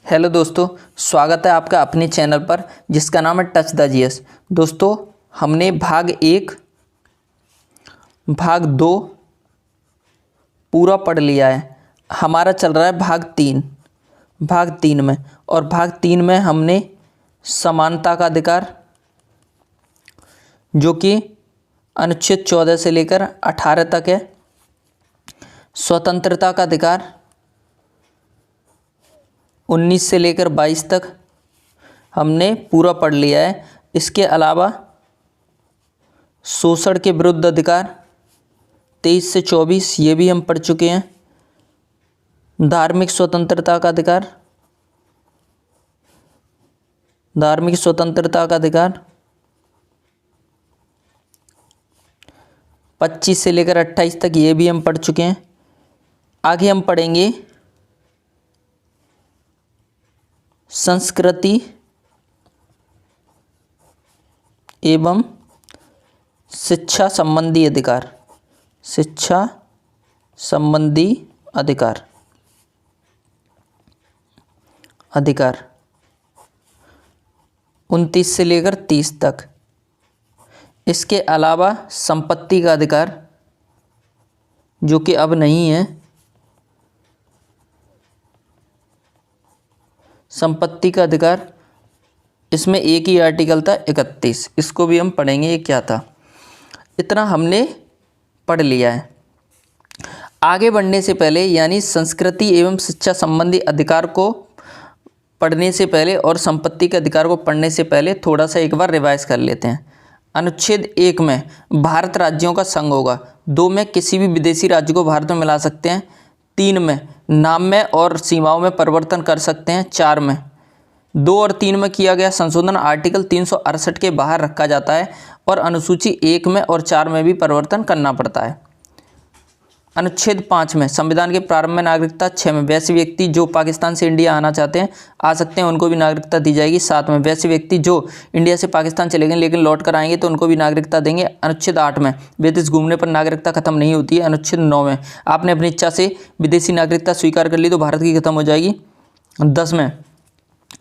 Hello दोस्तों, स्वागत है आपका अपने चैनल पर जिसका नाम है टच द जीएस। दोस्तों, हमने भाग 1 भाग 2 पूरा पढ़ लिया है। हमारा चल रहा है भाग 3 में। और भाग 3 में हमने समानता का अधिकार, जो कि अनुच्छेद 14 से लेकर 18 तक है, स्वतंत्रता का अधिकार 19 से लेकर 22 तक हमने पूरा पढ़ लिया है। इसके अलावा शोषण के विरुद्ध अधिकार 23 से 24 ये भी हम पढ़ चुके हैं। धार्मिक स्वतंत्रता का अधिकार 25 से लेकर 28 तक ये भी हम पढ़ चुके हैं। आगे हम पढ़ेंगे संस्कृति एवं शिक्षा संबंधी अधिकार। 29 से लेकर 30 तक। इसके अलावा संपत्ति का अधिकार, जो कि अब नहीं है। संपत्ति का अधिकार, इसमें एक ही आर्टिकल था 31, इसको भी हम पढ़ेंगे ये क्या था। इतना हमने पढ़ लिया है। आगे बढ़ने से पहले, यानी संस्कृति एवं शिक्षा संबंधी अधिकार को पढ़ने से पहले और संपत्ति के अधिकार को पढ़ने से पहले थोड़ा सा एक बार रिवाइज कर लेते हैं। अनुच्छेद 1 में भारत राज्यों का संघ होगा। 2 में किसी भी विदेशी राज्य को भारत में मिला सकते हैं। 3 में नाम में और सीमाओं में परिवर्तन कर सकते हैं। 4 में 2 और 3 में किया गया संशोधन आर्टिकल 368 के बाहर रखा जाता है और अनुसूची 1 में और 4 में भी परिवर्तन करना पड़ता है। अनुच्छेद 5 में संविधान के प्रारंभ में नागरिकता। 6 में वैसे व्यक्ति जो पाकिस्तान से इंडिया आना चाहते हैं आ सकते हैं, उनको भी नागरिकता दी जाएगी। 7 में वैसे व्यक्ति जो इंडिया से पाकिस्तान चले गए लेकिन लौट कर आएंगे तो उनको भी नागरिकता देंगे। अनुच्छेद 8 में विदेश घूमने पर नागरिकता खत्म नहीं होती है। अनुच्छेद 9 में आपने अपनी इच्छा से विदेशी नागरिकता स्वीकार कर ली तो भारत की खत्म हो जाएगी। 10 में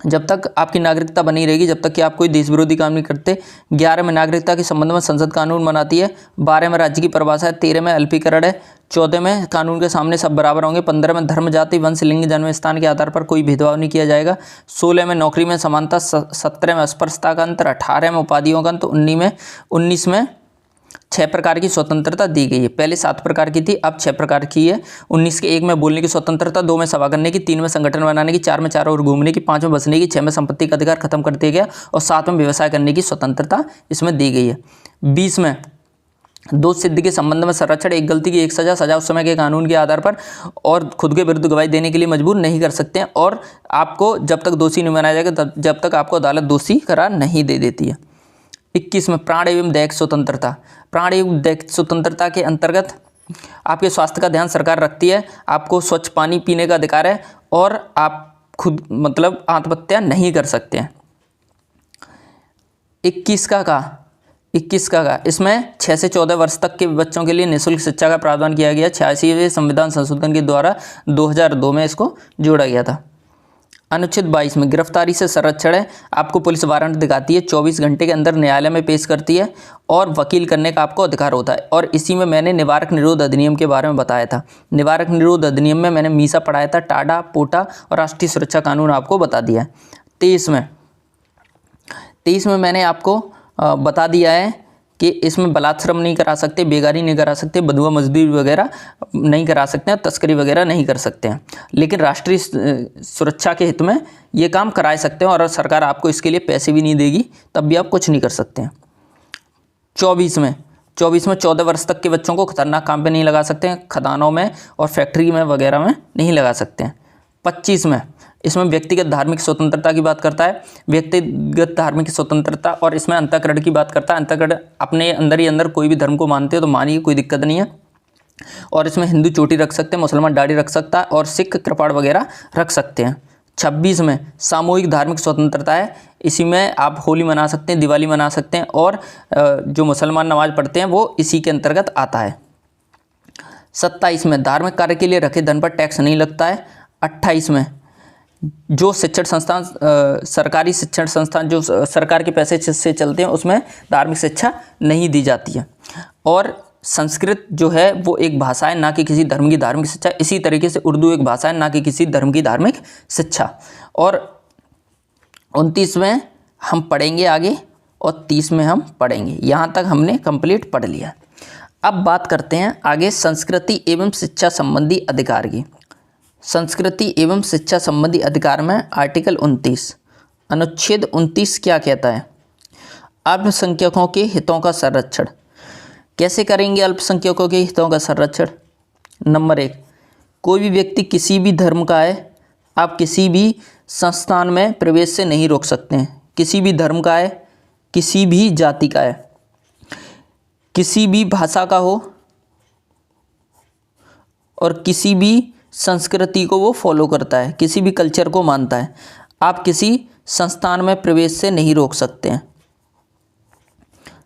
जब तक आपकी नागरिकता बनी रहेगी जब तक कि आप कोई देश विरोधी काम नहीं करते। 11 में नागरिकता के संबंध में संसद कानून बनाती है। 12 में राज्य की परिभाषा है। 13 में अल्पीकरण है। 14 में कानून के सामने सब बराबर होंगे। 15 में धर्म, जाति, वंश, लिंग, जन्म स्थान के आधार पर कोई भेदभाव नहीं किया जाएगा। 16 में नौकरी में समानता। 17 में अस्पृश्यता का अंतर। 18 में उपाधियों का अंतर। 19 में 6 प्रकार की स्वतंत्रता दी गई है। पहले 7 प्रकार की थी, अब 6 प्रकार की है। 19 के 1 में बोलने की स्वतंत्रता, 2 में सभा करने की, 3 में संगठन बनाने की, 4 में चारों ओर घूमने की, 5 में बसने की, 6 में संपत्ति का अधिकार खत्म कर दिया गया और 7 में व्यवसाय करने की स्वतंत्रता इसमें दी गई है। 20 में दोष सिद्धि के संबंध में संरक्षण, एक गलती की एक सजा, सजा उस समय के कानून के आधार पर और खुद के विरुद्ध गवाही देने के लिए मजबूर नहीं कर सकते हैं और आपको जब तक दोषी नहीं बनाया जाएगा जब तक आपको अदालत दोषी करार नहीं दे देती है। 21 में प्राण एवं दैहिक स्वतंत्रता। प्राण एवं दैहिक स्वतंत्रता के अंतर्गत आपके स्वास्थ्य का ध्यान सरकार रखती है। आपको स्वच्छ पानी पीने का अधिकार है और आप खुद आत्महत्या नहीं कर सकते हैं। 21 का इसमें 6 से 14 वर्ष तक के बच्चों के लिए निःशुल्क शिक्षा का प्रावधान किया गया। 86वें संविधान संशोधन के द्वारा 2002 में इसको जोड़ा गया था। अनुच्छेद 22 में गिरफ्तारी से संरक्षण है। आपको पुलिस वारंट दिखाती है, 24 घंटे के अंदर न्यायालय में पेश करती है और वकील करने का आपको अधिकार होता है। और इसी में मैंने निवारक निरोध अधिनियम के बारे में बताया था। निवारक निरोध अधिनियम में मैंने मीसा पढ़ाया था, टाडा, पोटा और राष्ट्रीय सुरक्षा कानून आपको बता दिया है। 23 में मैंने आपको बता दिया है कि इसमें बलात्श्रम नहीं करा सकते, बेगारी नहीं करा सकते, बंधुआ मजदूरी वगैरह नहीं करा सकते हैं, तस्करी वगैरह नहीं कर सकते हैं, लेकिन राष्ट्रीय सुरक्षा के हित में ये काम कराए सकते हैं और सरकार आपको इसके लिए पैसे भी नहीं देगी तब भी आप कुछ नहीं कर सकते हैं। 24 में 14 वर्ष तक के बच्चों को खतरनाक काम पे नहीं लगा सकते हैं, खदानों में और फैक्ट्री में वगैरह में नहीं लगा सकते हैं। 25 में इसमें व्यक्तिगत धार्मिक स्वतंत्रता की बात करता है, व्यक्तिगत धार्मिक स्वतंत्रता, और इसमें अंतःकरण की बात करता है। अंतःकरण अपने अंदर ही अंदर कोई भी धर्म को मानते हो तो मानिए, कोई दिक्कत नहीं है। और इसमें हिंदू चोटी रख सकते हैं, मुसलमान दाढ़ी रख सकता है और सिख कृपाण वगैरह रख सकते हैं। 26 में सामूहिक धार्मिक स्वतंत्रता है। इसी में आप होली मना सकते हैं, दिवाली मना सकते हैं और जो मुसलमान नमाज पढ़ते हैं वो इसी के अंतर्गत आता है। 27 में धार्मिक कार्य के लिए रखे धन पर टैक्स नहीं लगता है। 28 में जो शिक्षण संस्थान सरकारी शिक्षण संस्थान जो सरकार के पैसे से चलते हैं उसमें धार्मिक शिक्षा नहीं दी जाती है। और संस्कृत जो है वो एक भाषा है, ना कि किसी धर्म की धार्मिक शिक्षा। इसी तरीके से उर्दू एक भाषा है, ना कि किसी धर्म की धार्मिक शिक्षा। और 29 में हम पढ़ेंगे आगे और 30 में हम पढ़ेंगे। यहाँ तक हमने कंप्लीट पढ़ लिया। अब बात करते हैं आगे संस्कृति एवं शिक्षा संबंधी अधिकार की। संस्कृति एवं शिक्षा संबंधी अधिकार में आर्टिकल 29 अनुच्छेद 29 क्या कहता है? अल्पसंख्यकों के हितों का संरक्षण। कैसे करेंगे अल्पसंख्यकों के हितों का संरक्षण? नंबर 1, कोई भी व्यक्ति किसी भी धर्म का है, आप किसी भी संस्थान में प्रवेश से नहीं रोक सकते हैं। किसी भी धर्म का है, किसी भी जाति का है, किसी भी भाषा का हो और किसी भी संस्कृति को वो फॉलो करता है, किसी भी कल्चर को मानता है, आप किसी संस्थान में प्रवेश से नहीं रोक सकते हैं।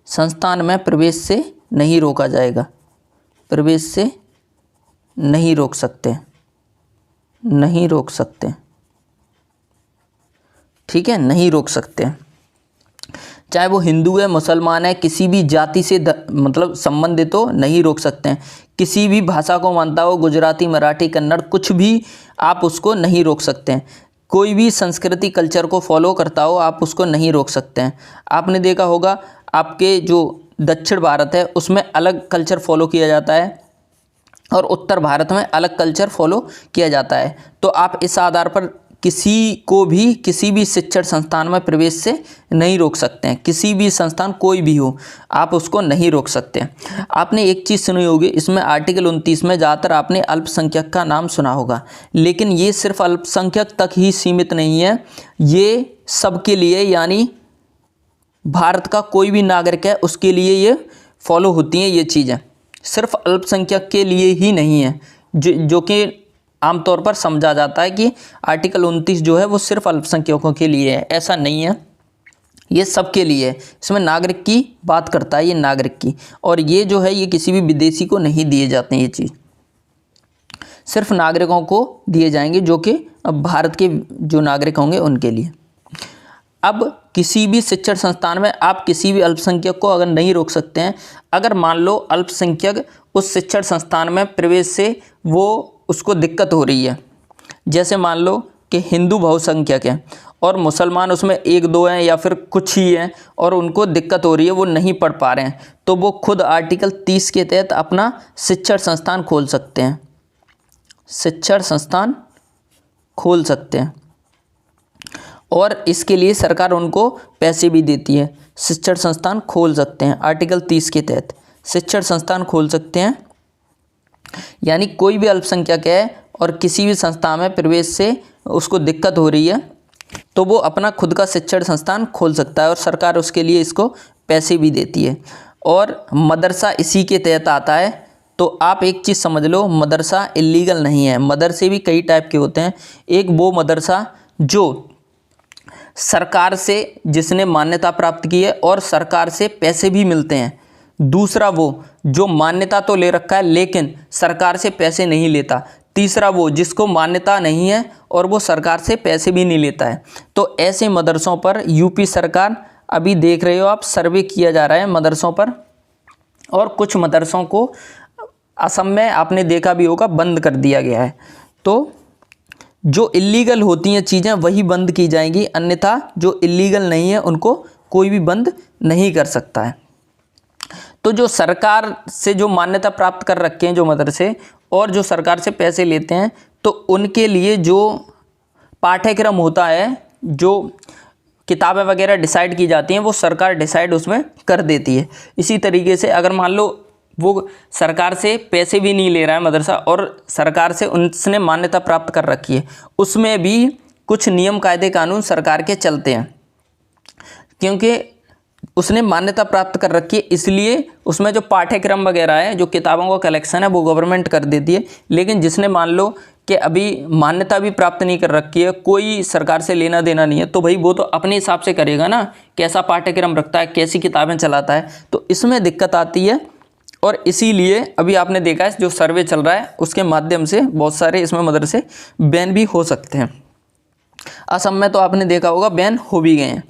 संस्थान में प्रवेश से नहीं रोका जाएगा, प्रवेश से नहीं रोक सकते, नहीं रोक सकते, ठीक है, नहीं रोक सकते। चाहे वो हिंदू है, मुसलमान है, किसी भी जाति से मतलब संबंधित हो, नहीं रोक सकते हैं। किसी भी भाषा को मानता हो, गुजराती, मराठी, कन्नड़, कुछ भी, आप उसको नहीं रोक सकते हैं। कोई भी संस्कृति कल्चर को फॉलो करता हो, आप उसको नहीं रोक सकते हैं। आपने देखा होगा आपके जो दक्षिण भारत है उसमें अलग कल्चर फॉलो किया जाता है और उत्तर भारत में अलग कल्चर फॉलो किया जाता है। तो आप इस आधार पर किसी को भी किसी भी शिक्षण संस्थान में प्रवेश से नहीं रोक सकते हैं। किसी भी संस्थान कोई भी हो, आप उसको नहीं रोक सकते हैं। आपने एक चीज़ सुनी होगी, इसमें आर्टिकल 29 में ज़्यादातर आपने अल्पसंख्यक का नाम सुना होगा, लेकिन ये सिर्फ अल्पसंख्यक तक ही सीमित नहीं है, ये सबके लिए, यानी भारत का कोई भी नागरिक है उसके लिए ये फॉलो होती हैं ये चीज़ें। सिर्फ अल्पसंख्यक के लिए ही नहीं है, जो कि आमतौर पर समझा जाता है कि आर्टिकल 29 जो है वो सिर्फ अल्पसंख्यकों के लिए है। ऐसा नहीं है, ये सबके लिए है। इसमें नागरिक की बात करता है, ये नागरिक की, और ये जो है ये किसी भी विदेशी को नहीं दिए जाते हैं। ये चीज़ सिर्फ नागरिकों को दिए जाएंगे, जो कि अब भारत के जो नागरिक होंगे उनके लिए। अब किसी भी शिक्षण संस्थान में आप किसी भी अल्पसंख्यक को अगर नहीं रोक सकते हैं, अगर मान लो अल्पसंख्यक उस शिक्षण संस्थान में प्रवेश से वो उसको दिक्कत हो रही है, जैसे मान लो कि हिंदू बहुसंख्यक हैं और मुसलमान उसमें 1-2 हैं या फिर कुछ ही हैं और उनको दिक्कत हो रही है, वो नहीं पढ़ पा रहे हैं, तो वो खुद आर्टिकल 30 के तहत अपना शिक्षण संस्थान खोल सकते हैं। शिक्षण संस्थान खोल सकते हैं और इसके लिए सरकार उनको पैसे भी देती है। शिक्षण संस्थान खोल सकते हैं, आर्टिकल 30 के तहत शिक्षण संस्थान खोल सकते हैं। यानी कोई भी अल्पसंख्यक है और किसी भी संस्था में प्रवेश से उसको दिक्कत हो रही है, तो वो अपना खुद का शिक्षण संस्थान खोल सकता है और सरकार उसके लिए इसको पैसे भी देती है। और मदरसा इसी के तहत आता है। तो आप एक चीज़ समझ लो, मदरसा इलीगल नहीं है। मदरसे भी कई टाइप के होते हैं। एक वो मदरसा जो सरकार से जिसने मान्यता प्राप्त की है और सरकार से पैसे भी मिलते हैं। दूसरा वो जो मान्यता तो ले रखा है लेकिन सरकार से पैसे नहीं लेता। तीसरा वो जिसको मान्यता नहीं है और वो सरकार से पैसे भी नहीं लेता है। तो ऐसे मदरसों पर यूपी सरकार, अभी देख रहे हो आप, सर्वे किया जा रहा है मदरसों पर, और कुछ मदरसों को असम में आपने देखा भी होगा बंद कर दिया गया है। तो जो इलीगल होती हैं चीज़ें वही बंद की जाएंगी, अन्यथा जो इलीगल नहीं है उनको कोई भी बंद नहीं कर सकता है। तो जो सरकार से जो मान्यता प्राप्त कर रखे हैं जो मदरसे और जो सरकार से पैसे लेते हैं, तो उनके लिए जो पाठ्यक्रम होता है, जो किताबें वगैरह डिसाइड की जाती हैं, वो सरकार डिसाइड उसमें कर देती है। इसी तरीके से अगर मान लो वो सरकार से पैसे भी नहीं ले रहा है मदरसा और सरकार से उसने मान्यता प्राप्त कर रखी है, उसमें भी कुछ नियम कायदे कानून सरकार के चलते हैं, क्योंकि उसने मान्यता प्राप्त कर रखी है, इसलिए उसमें जो पाठ्यक्रम वगैरह है, जो किताबों का कलेक्शन है, वो गवर्नमेंट कर देती है। लेकिन जिसने मान लो कि अभी मान्यता भी प्राप्त नहीं कर रखी है, कोई सरकार से लेना देना नहीं है, तो भाई वो तो अपने हिसाब से करेगा ना, कैसा पाठ्यक्रम रखता है, कैसी किताबें चलाता है, तो इसमें दिक्कत आती है। और इसीलिए अभी आपने देखा है जो सर्वे चल रहा है उसके माध्यम से बहुत सारे इसमें मदरसे बैन भी हो सकते हैं। असम में तो आपने देखा होगा बैन हो भी गए हैं।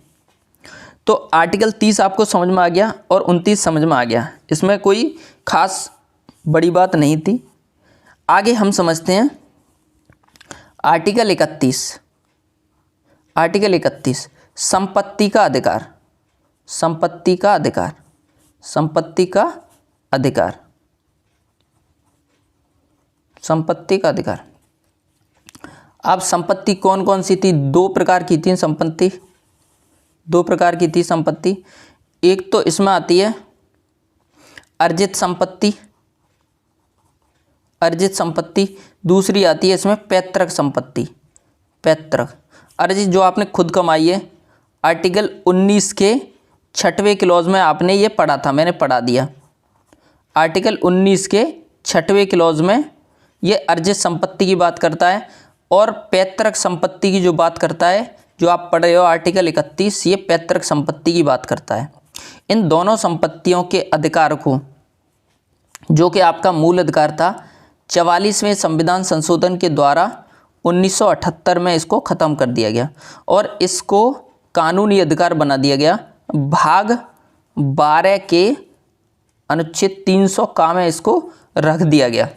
तो आर्टिकल 30 आपको समझ में आ गया और 29 समझ में आ गया, इसमें कोई खास बड़ी बात नहीं थी। आगे हम समझते हैं आर्टिकल 31। आर्टिकल 31 संपत्ति का अधिकार। संपत्ति का अधिकार। संपत्ति का अधिकार। संपत्ति का अधिकार। अब संपत्ति कौन कौन सी थी? दो प्रकार की थी संपत्ति, दो प्रकार की थी संपत्ति। एक तो इसमें आती है अर्जित संपत्ति, अर्जित संपत्ति। दूसरी आती है इसमें पैतृक संपत्ति, पैतृक। अर्जित जो आपने खुद कमाई है, आर्टिकल 19 के 6वें क्लॉज में आपने ये पढ़ा था, मैंने पढ़ा दिया। आर्टिकल 19 के 6वें क्लॉज में ये अर्जित संपत्ति की बात करता है, और पैतृक संपत्ति की जो बात करता है, जो आप पढ़ रहे हो आर्टिकल 31, ये पैतृक संपत्ति की बात करता है। इन दोनों संपत्तियों के अधिकार को, जो कि आपका मूल अधिकार था, 44वें संविधान संशोधन के द्वारा 1978 में इसको ख़त्म कर दिया गया और इसको कानूनी अधिकार बना दिया गया। भाग 12 के अनुच्छेद 300 का में इसको रख दिया गया।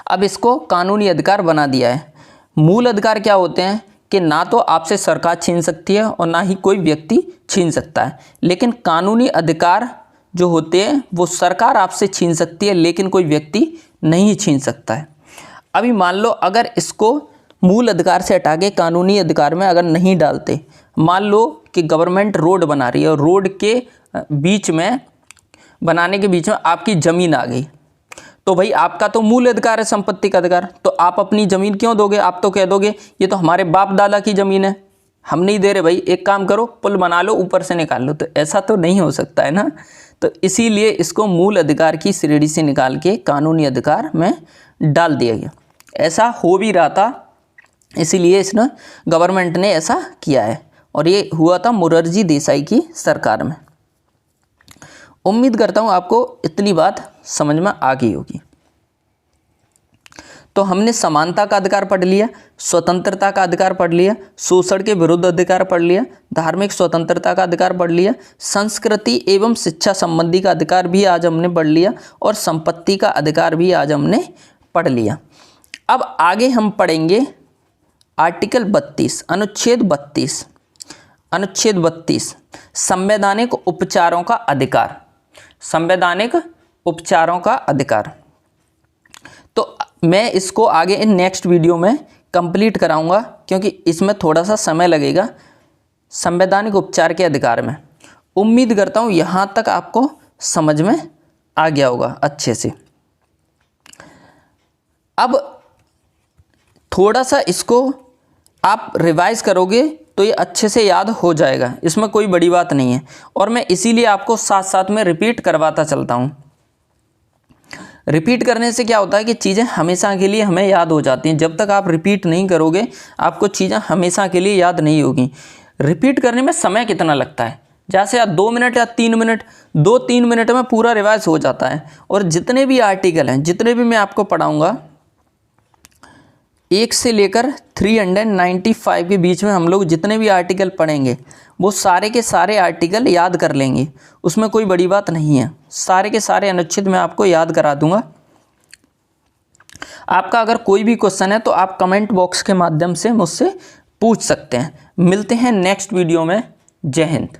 अब इसको कानूनी अधिकार बना दिया है। मूल अधिकार क्या होते हैं कि ना तो आपसे सरकार छीन सकती है और ना ही कोई व्यक्ति छीन सकता है, लेकिन कानूनी अधिकार जो होते हैं वो सरकार आपसे छीन सकती है, लेकिन कोई व्यक्ति नहीं छीन सकता है। अभी मान लो अगर इसको मूल अधिकार से हटा के कानूनी अधिकार में अगर नहीं डालते, मान लो कि गवर्नमेंट रोड बना रही है और रोड के बीच में, बनाने के बीच में आपकी ज़मीन आ गई, तो भाई आपका तो मूल अधिकार है संपत्ति का अधिकार, तो आप अपनी ज़मीन क्यों दोगे? आप तो कह दोगे ये तो हमारे बाप दादा की ज़मीन है, हम नहीं दे रहे भाई, एक काम करो पुल बना लो, ऊपर से निकाल लो। तो ऐसा तो नहीं हो सकता है ना। तो इसीलिए इसको मूल अधिकार की श्रेणी से निकाल के कानूनी अधिकार में डाल दिया गया। ऐसा हो भी रहा था, इसीलिए इसने गवर्नमेंट ने ऐसा किया है, और ये हुआ था मोरारजी देसाई की सरकार में। उम्मीद करता हूँ आपको इतनी बात समझ में आ गई होगी। तो हमने समानता का अधिकार पढ़ लिया, स्वतंत्रता का अधिकार पढ़ लिया, शोषण के विरुद्ध अधिकार पढ़ लिया, धार्मिक स्वतंत्रता का अधिकार पढ़ लिया, संस्कृति एवं शिक्षा संबंधी का अधिकार भी आज हमने पढ़ लिया, और संपत्ति का अधिकार भी आज हमने पढ़ लिया। अब आगे हम पढ़ेंगे आर्टिकल 32, अनुच्छेद 32। अनुच्छेद 32 संवैधानिक उपचारों का अधिकार। संवैधानिक उपचारों का अधिकार। तो मैं इसको आगे इन नेक्स्ट वीडियो में कंप्लीट कराऊंगा, क्योंकि इसमें थोड़ा सा समय लगेगा संवैधानिक उपचार के अधिकार में। उम्मीद करता हूँ यहाँ तक आपको समझ में आ गया होगा अच्छे से। अब थोड़ा सा इसको आप रिवाइज करोगे तो ये अच्छे से याद हो जाएगा, इसमें कोई बड़ी बात नहीं है, और मैं इसीलिए आपको साथ साथ में रिपीट करवाता चलता हूँ। रिपीट करने से क्या होता है कि चीज़ें हमेशा के लिए हमें याद हो जाती हैं। जब तक आप रिपीट नहीं करोगे आपको चीज़ें हमेशा के लिए याद नहीं होगी। रिपीट करने में समय कितना लगता है? जैसे आप 2 मिनट या 3 मिनट, 2-3 मिनट में पूरा रिवाइज हो जाता है। और जितने भी आर्टिकल हैं, जितने भी मैं आपको पढ़ाऊँगा, 1 से लेकर 395 के बीच में हम लोग जितने भी आर्टिकल पढ़ेंगे वो सारे के सारे आर्टिकल याद कर लेंगे, उसमें कोई बड़ी बात नहीं है। सारे के सारे अनुच्छेद मैं आपको याद करा दूंगा। आपका अगर कोई भी क्वेश्चन है तो आप कमेंट बॉक्स के माध्यम से मुझसे पूछ सकते हैं। मिलते हैं नेक्स्ट वीडियो में। जय हिंद।